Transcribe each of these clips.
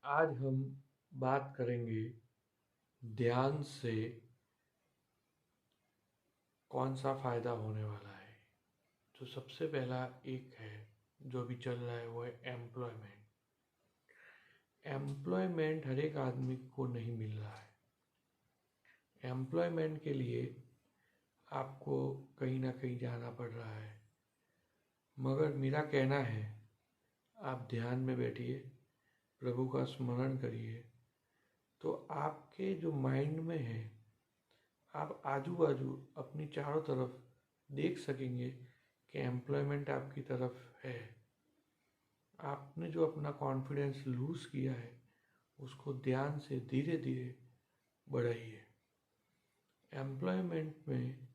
आज हम बात करेंगे ध्यान से कौन सा फ़ायदा होने वाला है। तो सबसे पहला एक है जो अभी चल रहा है, वो है एम्प्लॉयमेंट। एम्प्लॉयमेंट हर एक आदमी को नहीं मिल रहा है। एम्प्लॉयमेंट के लिए आपको कहीं ना कहीं जाना पड़ रहा है। मगर मेरा कहना है, आप ध्यान में बैठिए, प्रभु का स्मरण करिए, तो आपके जो माइंड में है, आप आजू बाजू अपनी चारों तरफ देख सकेंगे कि एम्प्लॉयमेंट आपकी तरफ है। आपने जो अपना कॉन्फिडेंस लूज़ किया है, उसको ध्यान से धीरे धीरे बढ़ाइए। एम्प्लॉयमेंट में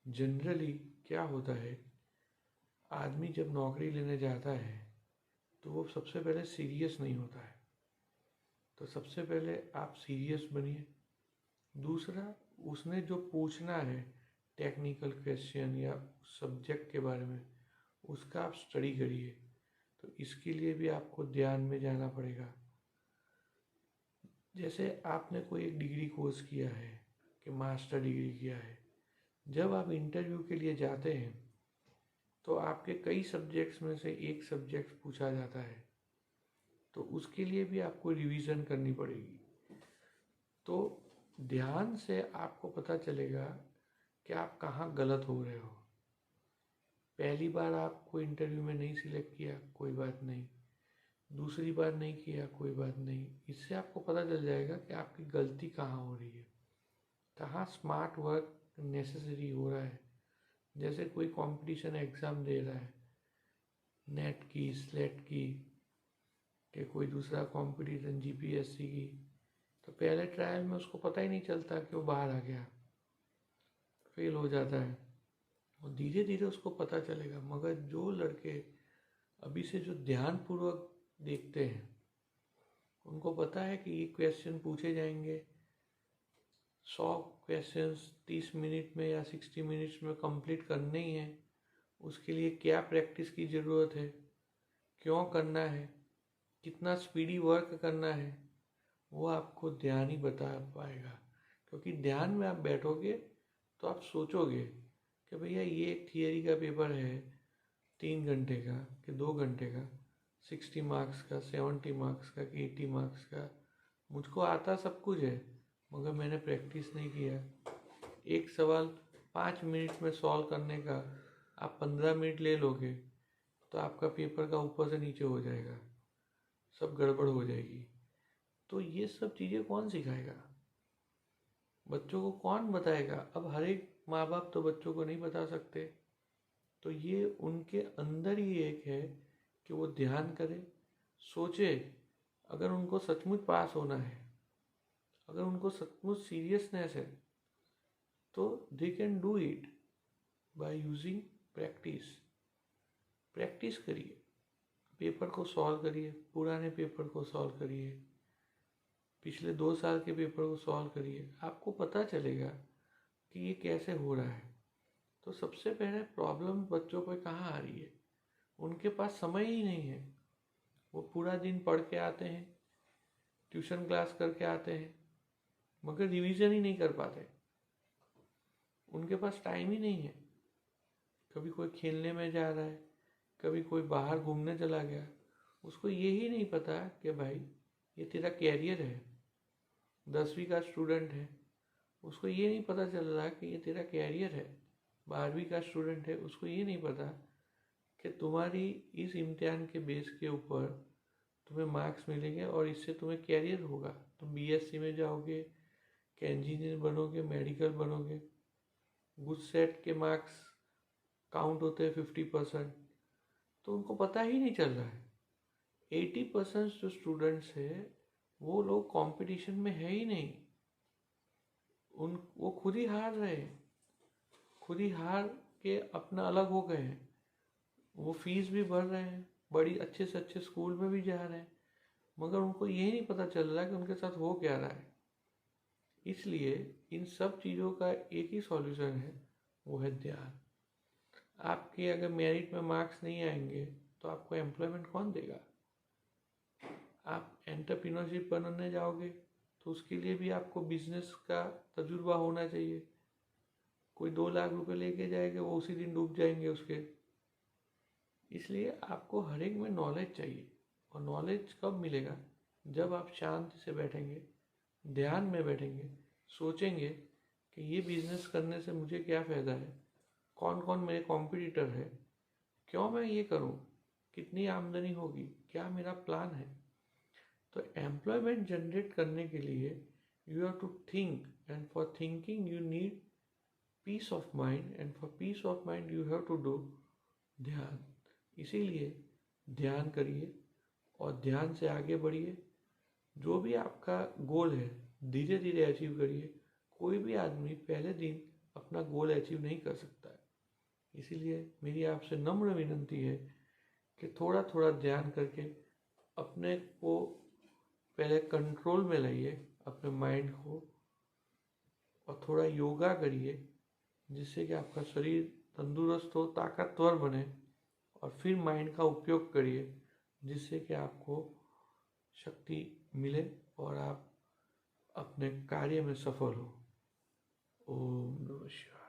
जनरली क्या होता है, आदमी जब नौकरी लेने जाता है तो वो सबसे पहले सीरियस नहीं होता है। तो सबसे पहले आप सीरियस बनिए। दूसरा, उसने जो पूछना है टेक्निकल क्वेश्चन या सब्जेक्ट के बारे में, उसका आप स्टडी करिए। तो इसके लिए भी आपको ध्यान में जाना पड़ेगा। जैसे आपने कोई एक डिग्री कोर्स किया है कि मास्टर डिग्री किया है, जब आप इंटरव्यू के लिए जाते हैं तो आपके कई सब्जेक्ट्स में से एक सब्जेक्ट पूछा जाता है, तो उसके लिए भी आपको रिवीजन करनी पड़ेगी। तो ध्यान से आपको पता चलेगा कि आप कहाँ गलत हो रहे हो। पहली बार आपको इंटरव्यू में नहीं सिलेक्ट किया, कोई बात नहीं। दूसरी बार नहीं किया, कोई बात नहीं। इससे आपको पता चल जाएगा कि आपकी गलती कहाँ हो रही है, कहाँ स्मार्ट वर्क नेसेसरी हो रहा है। जैसे कोई कंपटीशन एग्ज़ाम दे रहा है, नेट की, स्लेट की, कि कोई दूसरा कंपटीशन जीपीएससी की, तो पहले ट्रायल में उसको पता ही नहीं चलता कि वो बाहर आ गया, फेल हो जाता है। और धीरे धीरे उसको पता चलेगा। मगर जो लड़के अभी से जो ध्यानपूर्वक देखते हैं, उनको पता है कि ये क्वेश्चन पूछे जाएंगे, 100 क्वेश्चंस 30 मिनट में या 60 मिनट्स में कंप्लीट करने ही हैं। उसके लिए क्या प्रैक्टिस की ज़रूरत है, क्यों करना है, कितना स्पीडी वर्क करना है, वो आपको ध्यान ही बता पाएगा। क्योंकि ध्यान में आप बैठोगे तो आप सोचोगे कि भैया ये एक थियरी का पेपर है 3 घंटे का कि 2 घंटे का, 60 मार्क्स का, 70 मार्क्स का कि 80 मार्क्स का। मुझको आता सब कुछ है, मगर मैंने प्रैक्टिस नहीं किया। एक सवाल 5 मिनट में सॉल्व करने का आप 15 मिनट ले लोगे तो आपका पेपर का ऊपर से नीचे हो जाएगा, सब गड़बड़ हो जाएगी। तो ये सब चीज़ें कौन सिखाएगा, बच्चों को कौन बताएगा? अब हर एक माँ बाप तो बच्चों को नहीं बता सकते। तो ये उनके अंदर ही एक है कि वो ध्यान करें, सोचे। अगर उनको सचमुच पास होना है, अगर उनको सचमुच सीरियसनेस है, तो they can do it by using practice. Practice करिए, पेपर को सॉल्व करिए, पुराने पेपर को सॉल्व करिए, पिछले 2 साल के पेपर को सॉल्व करिए। आपको पता चलेगा कि ये कैसे हो रहा है। तो सबसे पहले प्रॉब्लम बच्चों को कहाँ आ रही है, उनके पास समय ही नहीं है। वो पूरा दिन पढ़ के आते हैं, ट्यूशन क्लास करके आते हैं, मगर रिवीजन ही नहीं कर पाते। उनके पास टाइम ही नहीं है। कभी कोई खेलने में जा रहा है, कभी कोई बाहर घूमने चला गया। उसको यही नहीं पता कि भाई ये तेरा कैरियर है। 10वीं का स्टूडेंट है, उसको ये नहीं पता चल रहा कि ये तेरा कैरियर है। 12वीं का स्टूडेंट है, उसको ये नहीं पता कि तुम्हारी इस इम्तिहान के बेस के ऊपर तुम्हें मार्क्स मिलेंगे और इससे तुम्हें कैरियर होगा। तुम बीएससी में जाओगे, कि इंजीनियर बनोगे, मेडिकल बनोगे। गुड सेट के मार्क्स काउंट होते हैं 50%। तो उनको पता ही नहीं चल रहा है। 80% जो स्टूडेंट्स है, वो लोग कंपटीशन में है ही नहीं। वो खुद ही हार रहे हैं, खुद ही हार के अपना अलग हो गए हैं। वो फीस भी भर रहे हैं, बड़ी अच्छे से अच्छे स्कूल में भी जा रहे हैं, मगर उनको यही नहीं पता चल रहा कि उनके साथ हो क्या रहा है। इसलिए इन सब चीज़ों का एक ही सॉल्यूशन है, वो है ध्यान। आपके अगर मेरिट में मार्क्स नहीं आएंगे तो आपको एम्प्लॉयमेंट कौन देगा? आप एंटरप्रेन्योरशिप बनने जाओगे तो उसके लिए भी आपको बिजनेस का तजुर्बा होना चाहिए। कोई 2 लाख रुपए लेके जाएगा, वो उसी दिन डूब जाएंगे उसके। इसलिए आपको हर एक में नॉलेज चाहिए। और नॉलेज कब मिलेगा? जब आप शांति से बैठेंगे, ध्यान में बैठेंगे, सोचेंगे कि ये बिजनेस करने से मुझे क्या फ़ायदा है, कौन कौन मेरे कॉम्पिटिटर है, क्यों मैं ये करूं, कितनी आमदनी होगी, क्या मेरा प्लान है। तो एम्प्लॉयमेंट जनरेट करने के लिए you have to think, and for thinking you need peace of mind, and for peace of mind you have to do ध्यान। इसीलिए ध्यान करिए और ध्यान से आगे बढ़िए। जो भी आपका गोल है धीरे धीरे अचीव करिए। कोई भी आदमी पहले दिन अपना गोल अचीव नहीं कर सकता है। इसीलिए मेरी आपसे नम्र विनती है कि थोड़ा थोड़ा ध्यान करके अपने को पहले कंट्रोल में लाइए, अपने माइंड को, और थोड़ा योगा करिए जिससे कि आपका शरीर तंदुरुस्त हो, ताकतवर बने। और फिर माइंड का उपयोग करिए जिससे कि आपको शक्ति मिले और आप अपने कार्य में सफल हो। ओम नमः शिवाय।